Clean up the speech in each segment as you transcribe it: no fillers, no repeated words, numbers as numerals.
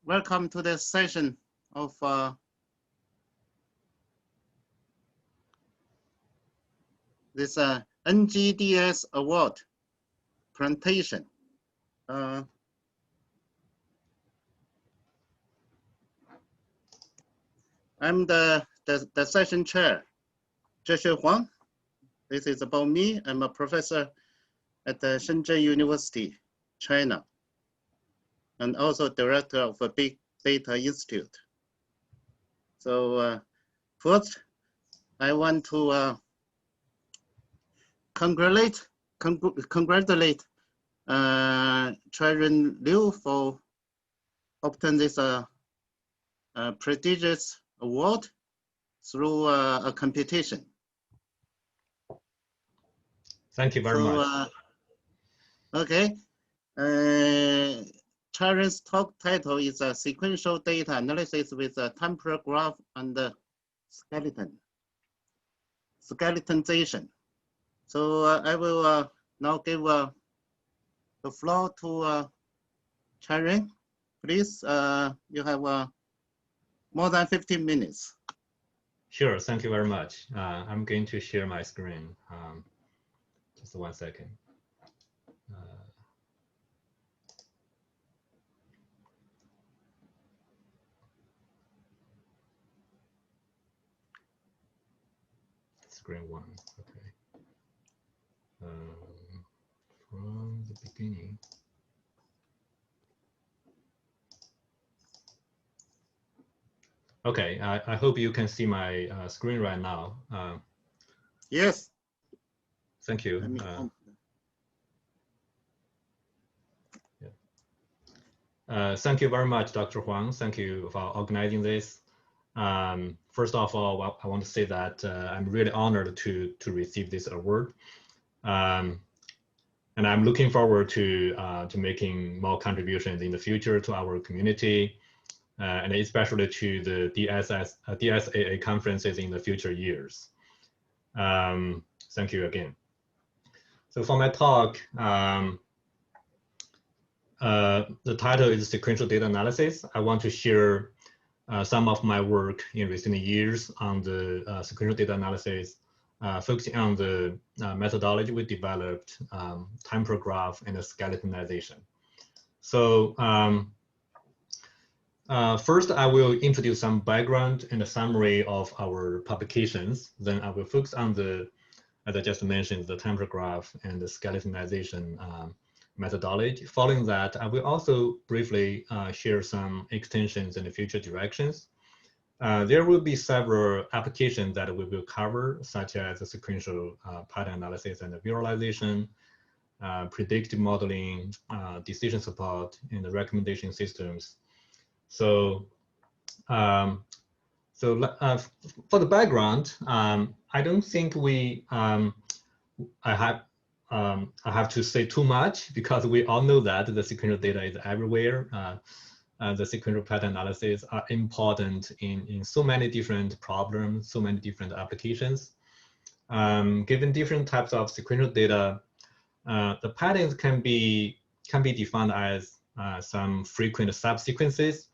welcome to this session of this NGDS Award presentation. I'm the session chair, Zhexue Huang. This is about me. I'm a professor at the Shenzhen University, China, and also director of a Big Data Institute. So first, I want to congratulate Chairman Liu for obtaining this prestigious award through a competition. Thank you very much. Okay. Chairman's talk title is Sequential Data Analysis with a Temporal Graph and Skeletonization. So I will now give the floor to Chairman. Please, you have more than 15 minutes. Sure, thank you very much. I'm going to share my screen. Just 1 second. Screen 1, okay. From the beginning. Okay, I hope you can see my screen right now. Yes. Thank you. Thank you very much, Dr. Huang. Thank you for organizing this. First of all, I want to say that I'm really honored to receive this award. And I'm looking forward to making more contributions in the future to our community, and especially to the DSAA conferences in the future years. Thank you again. So for my talk, the title is Sequential Data Analysis. I want to share some of my work in recent years on the sequential data analysis, focusing on the methodology we developed, temporal graph, and the skeletonization. So first, I will introduce some background and a summary of our publications. Then I will focus on the, as I just mentioned, the temporal graph and the skeletonization methodology. Following that, I will also briefly share some extensions and future directions. There will be several applications that we will cover, such as the sequential pattern analysis and the visualization, predictive modeling, decision support, and the recommendation systems. So, for the background, I don't think I have to say too much, because we all know that the sequential data is everywhere. The sequential pattern analysis are important in so many different problems, so many different applications. Given different types of sequential data, the patterns can be defined as some frequent subsequences,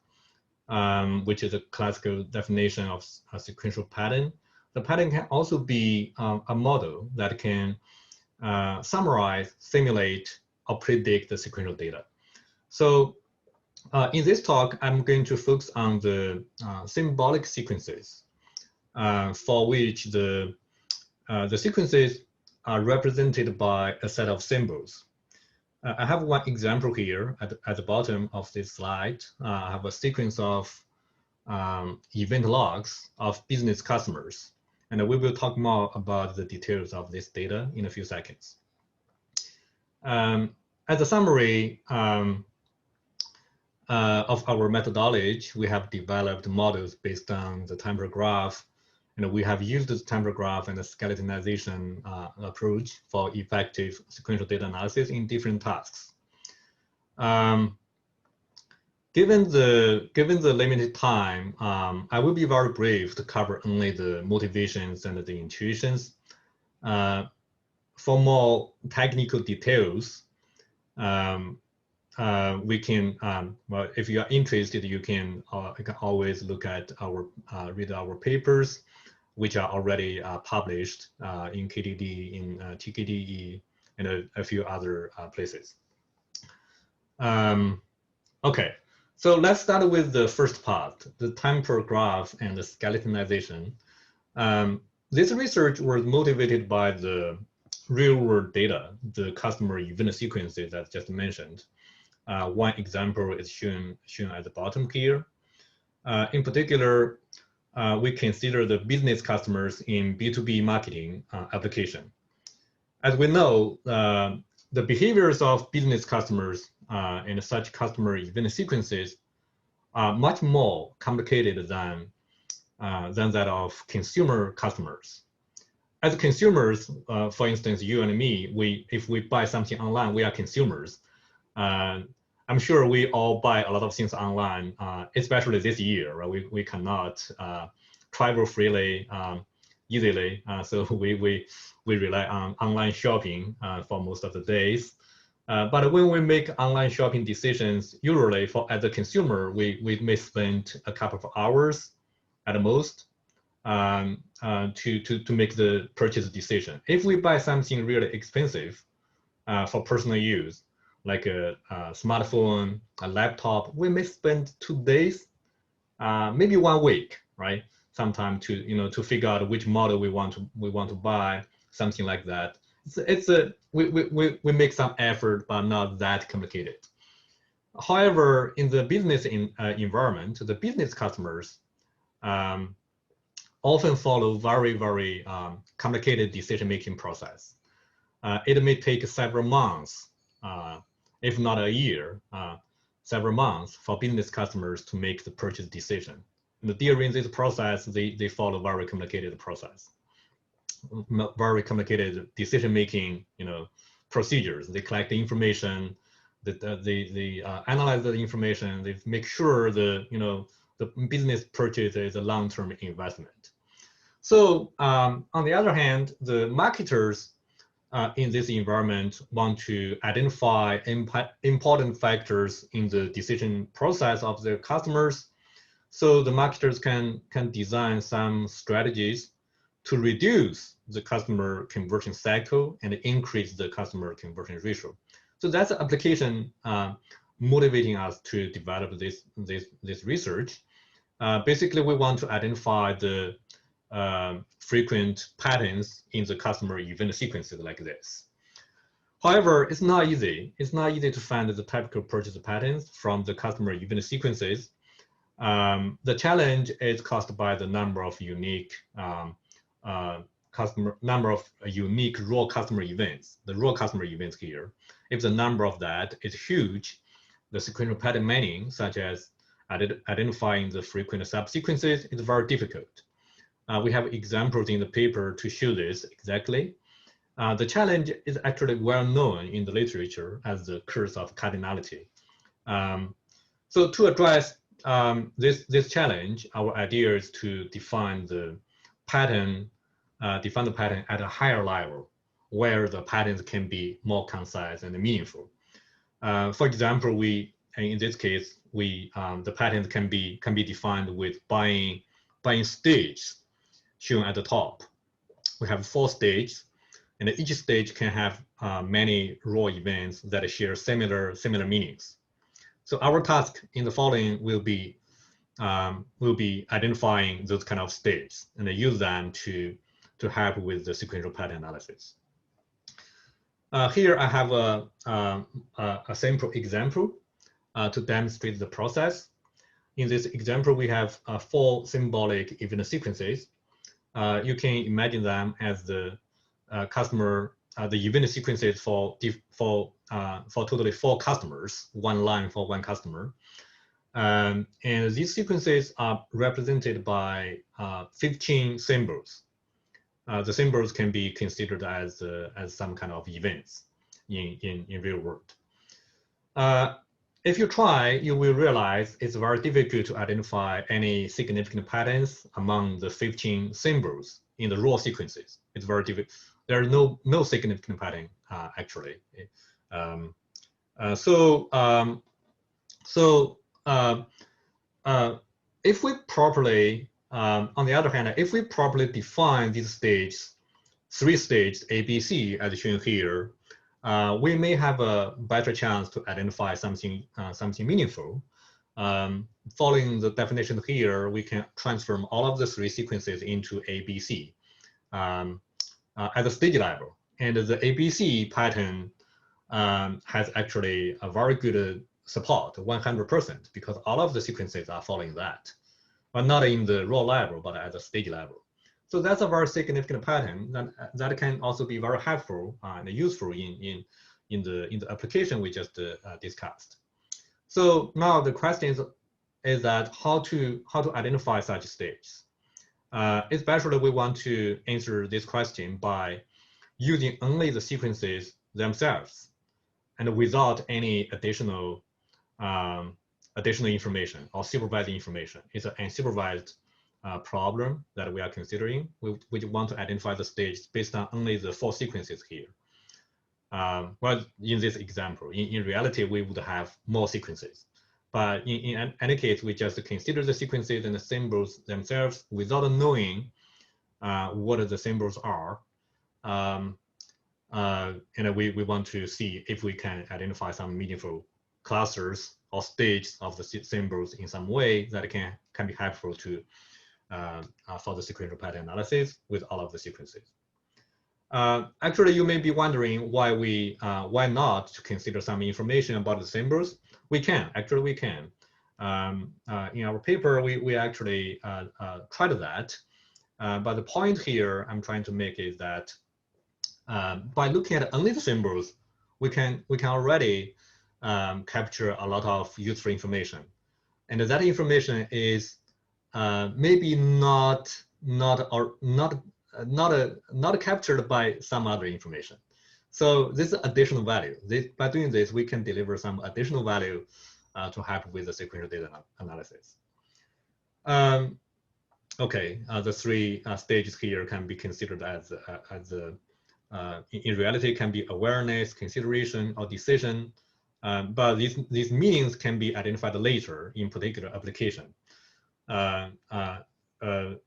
which is a classical definition of a sequential pattern. The pattern can also be a model that can summarize, simulate, or predict the sequential data. So in this talk, I'm going to focus on the symbolic sequences, for which the sequences are represented by a set of symbols. I have one example here at the bottom of this slide. I have a sequence of event logs of business customers. And we will talk more about the details of this data in a few seconds. As a summary of our methodology, we have developed models based on the temporal graph, and we have used the temporal graph and the skeletonization approach for effective sequential data analysis in different tasks. Given the limited time, I will be very brief to cover only the motivations and the intuitions. For more technical details, we can, well, if you are interested, you can always look at our, read our papers, which are already published in KDD, in TKDE, and a few other places. Okay, so let's start with the first part, the temporal graph and the skeletonization. This research was motivated by the real-world data, the customer event sequences that I just mentioned. One example is shown at the bottom here. In particular, we consider the business customers in B2B marketing application. As we know, the behaviors of business customers and such customer event sequences are much more complicated than that of consumer customers. As consumers, for instance, you and me, if we buy something online, we are consumers. I'm sure we all buy a lot of things online, especially this year, right? We cannot travel freely, easily, so we rely on online shopping for most of the days. But when we make online shopping decisions, usually as a consumer, we may spend a couple of hours at the most to make the purchase decision. If we buy something really expensive for personal use, like a smartphone, a laptop, we may spend 2 days, maybe 1 week, right? Sometime to figure out which model we want to buy, something like that. We make some effort, but not that complicated. However, in the business environment, the business customers often follow very complicated decision-making process. It may take several months, if not a year, several months for business customers to make the purchase decision. And during this process, they follow very complicated process, very complicated decision-making, procedures. They collect the information, they analyze the information, they make sure the business purchase is a long-term investment. So on the other hand, the marketers in this environment want to identify important factors in the decision process of their customers. So the marketers can design some strategies to reduce the customer conversion cycle and increase the customer conversion ratio. So that's the application motivating us to develop this research. Basically, we want to identify the frequent patterns in the customer event sequences like this. However, it's not easy. It's not easy to find the typical purchase patterns from the customer event sequences. The challenge is caused by the number of unique raw customer events. The raw customer events here. If the number of that is huge, the sequential pattern mining, such as identifying the frequent subsequences, is very difficult. We have examples in the paper to show this exactly. The challenge is actually well known in the literature as the curse of cardinality. So to address this challenge, our idea is to define the pattern at a higher level, where the patterns can be more concise and meaningful. For example, in this case, the patterns can be defined with buying stages shown at the top. We have 4 stages, and each stage can have many raw events that share similar meanings. So our task in the following will be identifying those kind of states and use them to help with the sequential pattern analysis. Here I have a simple example to demonstrate the process. In this example, we have 4 symbolic event sequences. You can imagine them as the event sequences for totally 4 customers, 1 line for 1 customer. And these sequences are represented by 15 symbols. The symbols can be considered as some kind of events in real world. If you try, you will realize it's very difficult to identify any significant patterns among the 15 symbols in the raw sequences. It's very difficult. There are no significant pattern actually. If we properly, on the other hand, if we properly define these stages, 3 stages A, B, C, as shown here, we may have a better chance to identify something meaningful. Following the definition here, we can transform all of the 3 sequences into A, B, C at the stage level. And the ABC pattern has actually a very good support, 100%, because all of the sequences are following that, but not in the raw level, but at the stage level. So that's a very significant pattern that can also be very helpful and useful in the application we just discussed. So now the question is that how to identify such states. Especially we want to answer this question by using only the sequences themselves and without any additional information or supervised information. It's an unsupervised problem that we are considering. We want to identify the stages based on only the 4 sequences here. Well, in this example, in reality, we would have more sequences. But in any case, we just consider the sequences and the symbols themselves without knowing what the symbols are. And we want to see if we can identify some meaningful clusters or stages of the symbols in some way that can be helpful to for the sequential pattern analysis with all of the sequences. Actually, you may be wondering why not to consider some information about the symbols. We can, actually we can. In our paper, we actually tried that. But the point here I'm trying to make is that by looking at only the symbols, we can already capture a lot of useful information. And that information is maybe not captured by some other information. So this is additional value. By doing this, we can deliver some additional value to help with the sequential data analysis. Okay, the 3 stages here can be considered as in reality can be awareness, consideration, or decision. But these meanings can be identified later in particular application.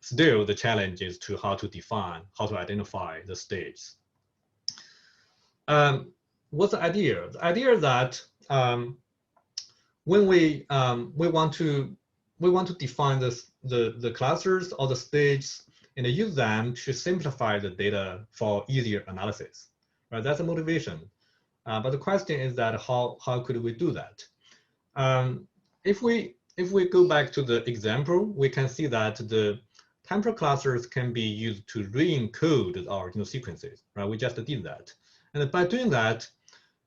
Still, the challenge is to how to identify the stages. What's the idea? The idea is that when we want to define the clusters or the stages and use them to simplify the data for easier analysis, right? That's a motivation. But the question is that how could we do that? If we go back to the example, we can see that the temporal clusters can be used to re-encode the original sequences, right? We just did that. And by doing that,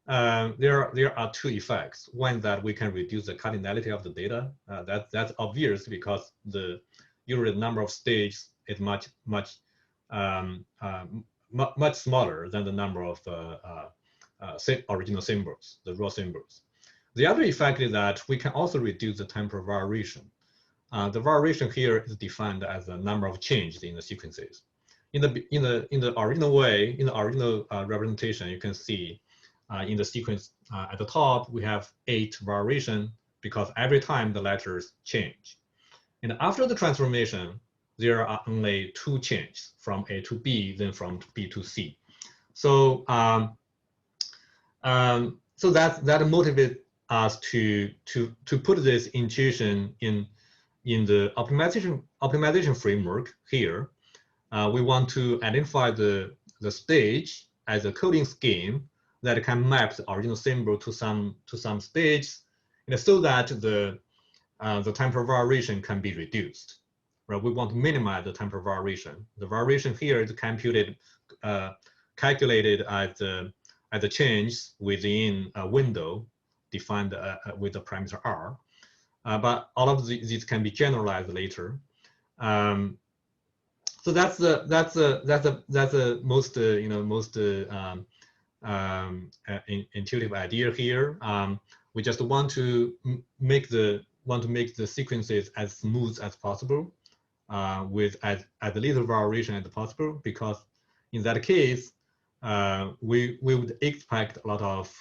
there are 2 effects. One, that we can reduce the cardinality of the data. That's obvious because usually the number of stages is much smaller than the number of original symbols, the raw symbols. The other effect is that we can also reduce the temporal variation. The variation here is defined as the number of changes in the sequences. In the original way, in the original representation, you can see in the sequence at the top, we have 8 variation because every time the letters change. And after the transformation, there are only 2 changes from A to B, then from B to C. So so that motivates us to put this intuition in the optimization framework here. We want to identify the stage as a coding scheme that can map the original symbol to some stage, and so that the temporal variation can be reduced. Right? We want to minimize the temporal variation. The variation here is calculated as the change within a window defined with the parameter R. But all of these can be generalized later. So that's the most intuitive idea here. We just want to make the sequences as smooth as possible, with as little variation as possible, because in that case we would expect a lot of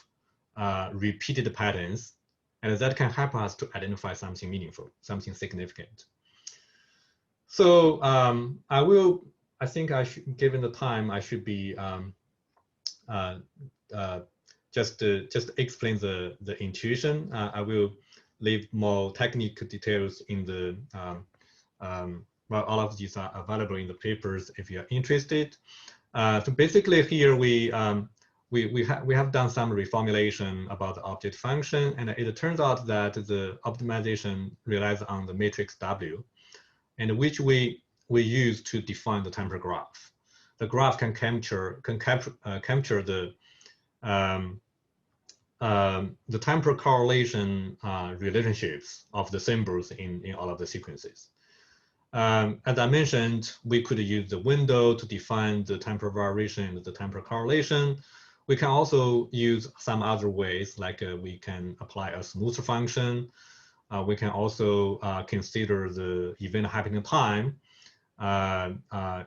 repeated patterns, and that can help us to identify something meaningful, something significant. So I think I should, given the time, I should be just explain the intuition. I will leave more technical details in the well, all of these are available in the papers if you are interested. So basically here we have done some reformulation about the object function, and it turns out that the optimization relies on the matrix W, and which we use to define the temporal graph. The graph can capture the temporal correlation relationships of the symbols in all of the sequences. As I mentioned, we could use the window to define the temporal variation and the temporal correlation. We can also use some other ways, like we can apply a smoother function. We can also consider the event happening time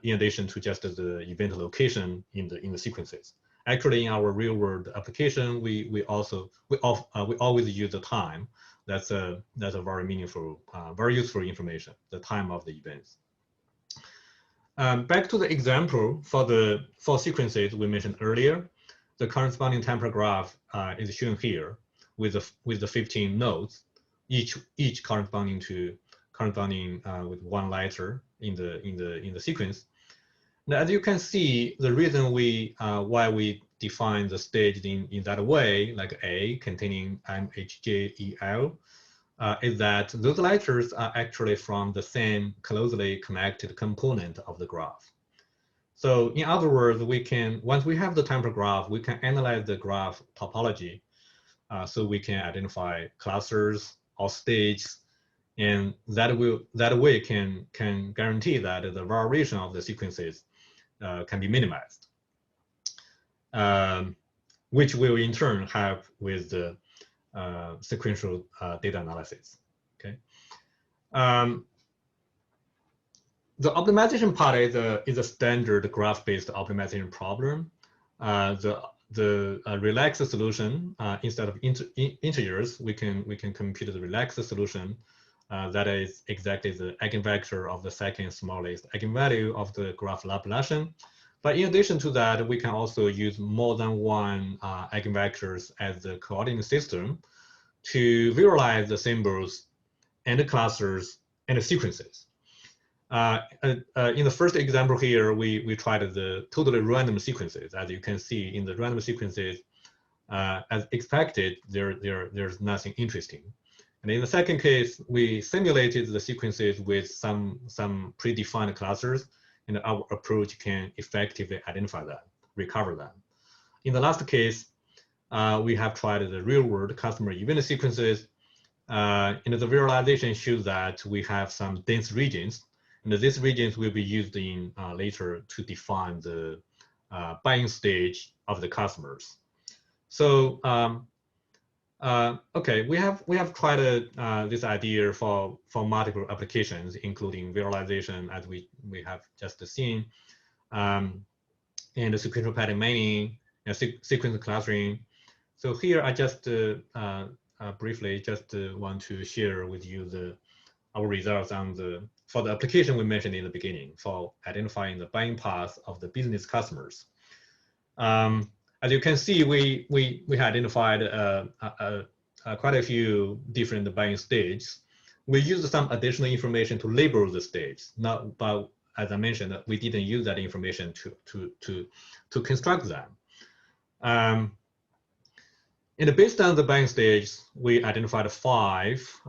in addition to just the event location in the sequences. Actually, in our real-world application, we always use the time. That's a very meaningful, very useful information, the time of the events. Back to the example for sequences we mentioned earlier, the corresponding temporal graph is shown here with the 15 nodes, each corresponding with one letter in the sequence. Now, as you can see, the reason why we define the stage in that way, like A containing M, H, J, E, L, is that those letters are actually from the same closely connected component of the graph. So in other words, once we have the temporal graph, we can analyze the graph topology, so we can identify clusters or stages, and that way can guarantee that the variation of the sequences can be minimized, which will in turn help with the sequential data analysis. Okay. The optimization part is a standard graph-based optimization problem. The relaxed solution, instead of integers, we can compute the relaxed solution. That is exactly the eigenvector of the second smallest eigenvalue of the graph Laplacian. But in addition to that, we can also use more than one eigenvectors as the coordinate system to visualize the symbols and the clusters and the sequences. In the first example here, we tried the totally random sequences. As you can see in the random sequences, as expected, there's nothing interesting. And in the second case, we simulated the sequences with some predefined clusters, and our approach can effectively identify them, recover them. In the last case, we have tried the real-world customer event sequences, and the visualization shows that we have some dense regions, and these regions will be used in later to define the buying stage of the customers. So okay, we have tried this idea for multiple applications, including visualization, as we have just seen, and the sequential pattern mining, and sequence clustering. So here I just briefly want to share with you our results on for the application we mentioned in the beginning for identifying the buying path of the business customers. As you can see, we identified quite a few different buying stages. We used some additional information to label the stages. But as I mentioned, we didn't use that information to construct them. And based on the buying stages, we identified 5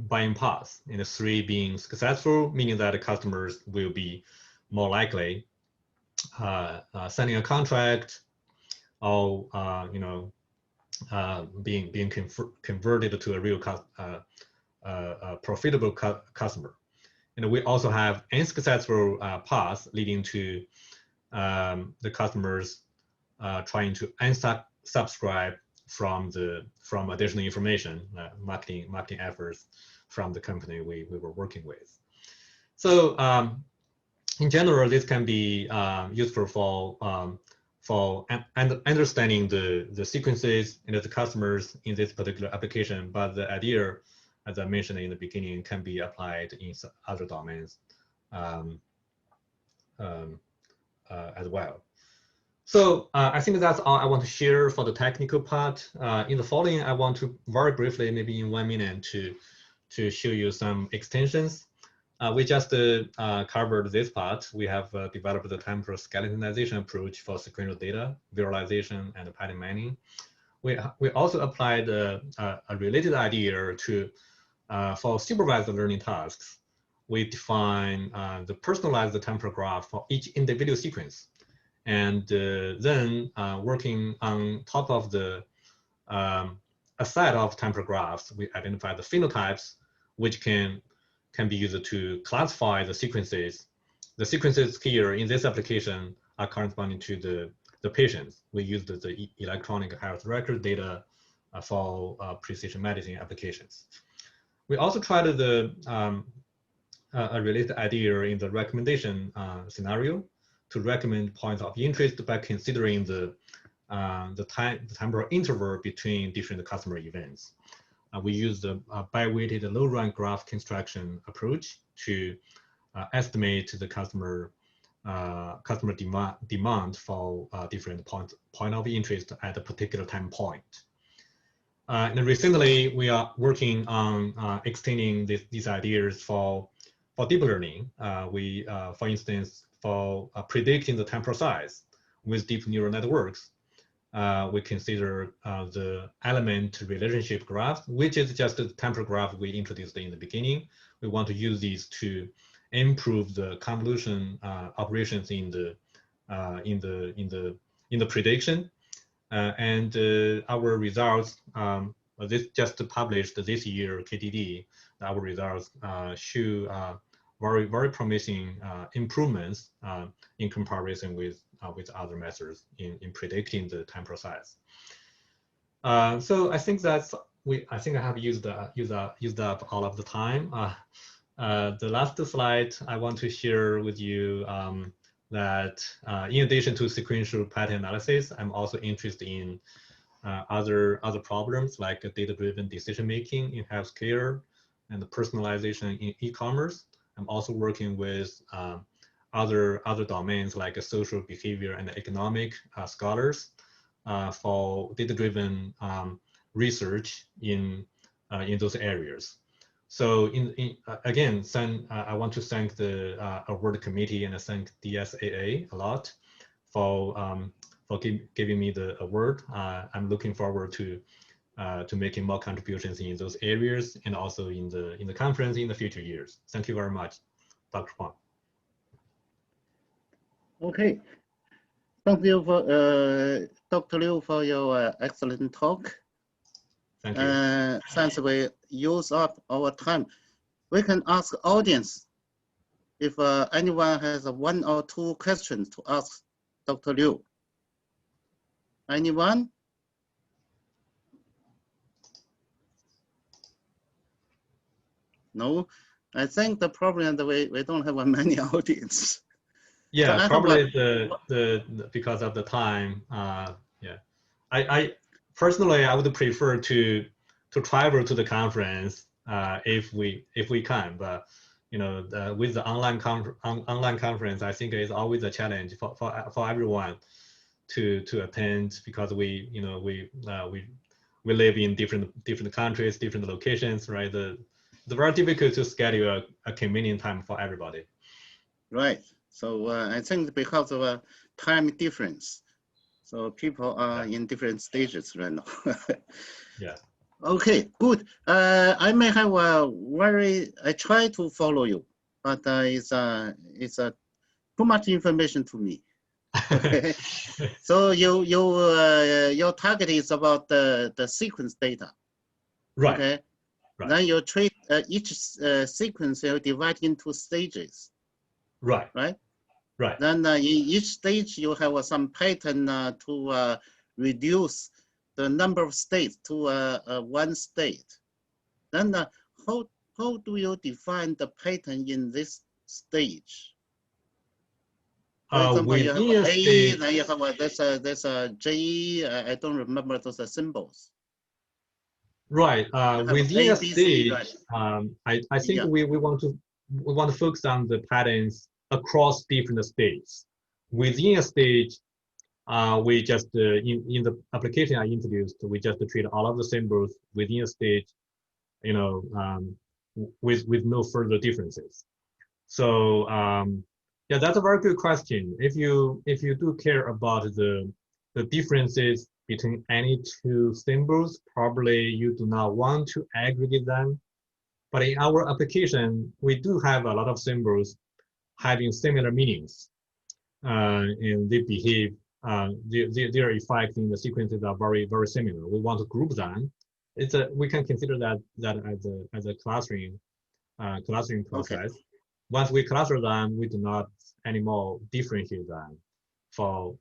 buying paths, and 3 being successful, meaning that the customers will be more likely signing a contract, or being converted to a real profitable customer. And we also have unsuccessful paths leading to the customers trying to unsubscribe from additional information, marketing efforts from the company we were working with. So in general, this can be useful for understanding the sequences and the customers in this particular application. But the idea, as I mentioned in the beginning, can be applied in other domains as well. So I think that's all I want to share for the technical part. In the following, I want to very briefly, maybe in 1 minute, to show you some extensions. We just covered this part. We have developed the temporal skeletonization approach for sequential data, visualization, and pattern mining. We also applied a related idea to for supervised learning tasks. We define the personalized temporal graph for each individual sequence. And then working on top of the a set of temporal graphs, we identify the phenotypes, which can be used to classify the sequences. The sequences here in this application are corresponding to the patients. We used the electronic health record data for precision medicine applications. We also tried a related idea in the recommendation scenario to recommend points of interest by considering the temporal interval between different customer events. We use the bi-weighted low-rank graph construction approach to estimate the customer demand for different point of interest at a particular time point. And recently, we are working on extending these ideas for deep learning. For instance, for predicting the temporal size with deep neural networks, we consider the element relationship graph, which is just the temporal graph we introduced in the beginning. We want to use these to improve the convolution operations in the prediction. And our results, this just published this year, KDD. Our results show very promising improvements in comparison with other methods in predicting the temporal size. So I think I have used up all of the time. The last slide I want to share with you that in addition to sequential pattern analysis, I'm also interested in other problems like data-driven decision-making in healthcare and the personalization in e-commerce. I'm also working with other domains like social behavior and economic scholars for data-driven research in those areas. So again, I want to thank the award committee and thank DSAA a lot for giving me the award. I'm looking forward to making more contributions in those areas and also in the conference in the future years. Thank you very much, Dr. Huang. Okay, thank you for Dr. Liu for your excellent talk. Thank you. Since we use up our time, we can ask audience if anyone has 1 or 2 questions to ask Dr. Liu. Anyone? No, I think the problem is that we don't have many audience. Yeah, so probably because of the time. Yeah, I personally I would prefer to travel to the conference if we can, but you know, with the online conference, I think it's always a challenge for everyone to attend because we live in different countries, different locations, right? It's very difficult to schedule a convenient time for everybody. Right. So I think because of a time difference, so people are in different stages right now. Yeah. Okay, good. I may have I try to follow you, but it's too much information to me. Okay. So your target is about the sequence data. Right. Okay. Right. Then you treat each sequence you divide into stages. Right. Right. Right. Then in each stage you have some pattern to reduce the number of states to one state. Then how do you define the pattern in this stage? For example, you within have a A, stage, then you have there's a J. I don't remember those symbols. right? You have Within A, a B, C, right? stage, I think Yeah. we want to focus on the patterns across different states. Within a stage, we just in the application I introduced, we just treat all of the symbols within a stage, you know, with no further differences. So yeah, that's a very good question. If you do care about the differences between any two symbols, probably you do not want to aggregate them. But in our application, we do have a lot of symbols having similar meanings, and they behave. Their effects in the sequences are very similar. We want to group them. We can consider that as a clustering process. Okay. Once we cluster them, we do not anymore differentiate them. For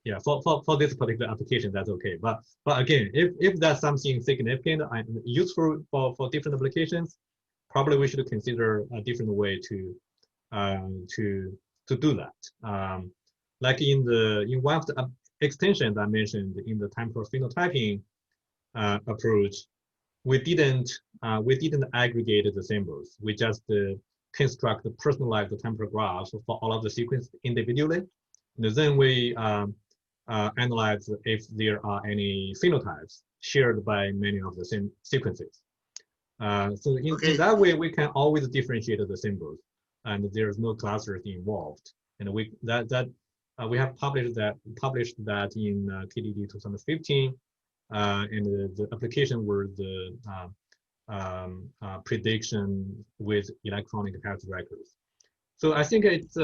this particular application, that's okay. But again, if that's something significant and useful for different applications, probably we should consider a different way to do that. Like in one of the extensions I mentioned in the temporal phenotyping approach, we didn't aggregate the symbols. We just construct the personalized temporal graph for all of the sequences individually. And then we analyze if there are any phenotypes shared by many of the same sequences. So in that way, we can always differentiate the symbols, and there's no clusters involved. And we have published that in KDD 2015, and the application were the prediction with electronic health records. So I think it's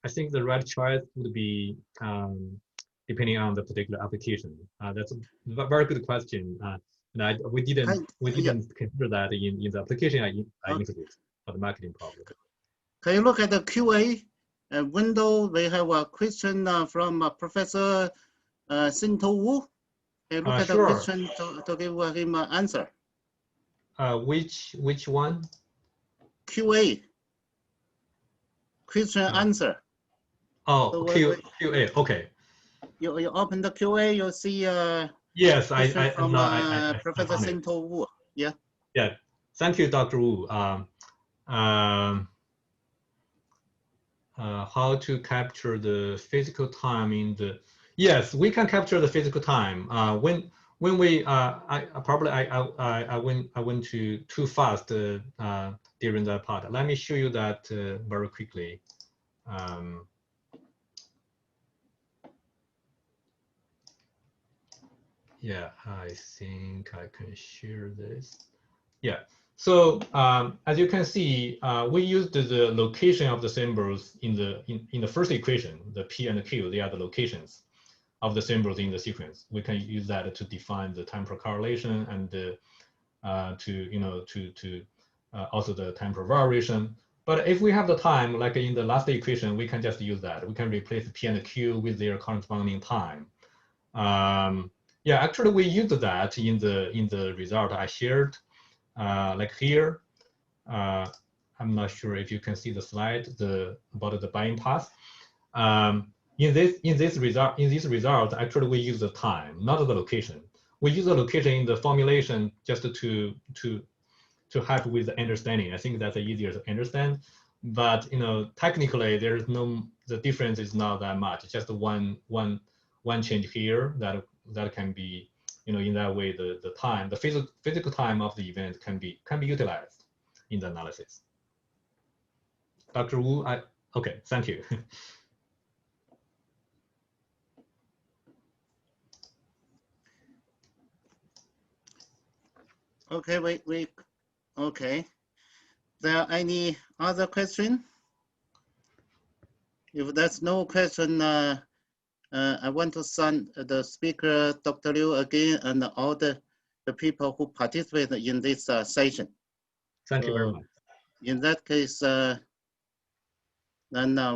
I think the right choice would be depending on the particular application. That's a very good question, and we didn't consider that in the application I introduced for the marketing problem. Can you look at the QA window? We have a question from Professor Sinto Wu. Can you look at the question to give him an answer? Which one? QA. Question answer. Oh, so QA. Okay. You open the QA, you'll see yes, from Professor Sinto Wu. Yeah. Yeah. Thank you, Dr. Wu. How to capture the physical time in the? Yes, we can capture the physical time. When we I went too fast during that part. Let me show you that very quickly. Yeah, I think I can share this. Yeah. So as you can see, we used the location of the symbols in the first equation, the P and the Q. They are the locations of the symbols in the sequence. We can use that to define the temporal correlation and also the temporal variation. But if we have the time, like in the last equation, we can just use that. We can replace P and Q with their corresponding time. Yeah, actually, we used that in the result I shared. Like here, I'm not sure if you can see the slide about the binding path. In this result, actually we use the time, not the location. We use the location in the formulation just to help with the understanding. I think that's easier to understand. But technically, the difference is not that much. Just one change here that can be, in that way, the time, the physical time of the event can be utilized in the analysis. Dr. Wu, okay, thank you. Okay, wait. Okay. There any other question? If there's no question, I want to thank the speaker, Dr. Liu, again, and all the people who participated in this session. Thank you very much. In that case, then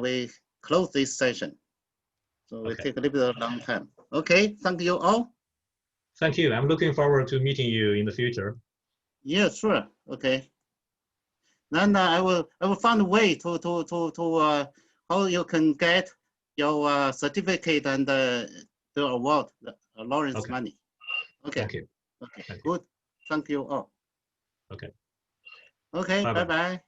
we close this session. So we take a little bit of long time. Okay, thank you all. Thank you. I'm looking forward to meeting you in the future. Yeah, sure. Okay. Then I will find a way to how you can get your certificate and the award, the Lawrence Okay. money. Okay. Thank you. Okay. Thank you. Good. Thank you all. Okay. Okay. Bye-bye. Bye-bye.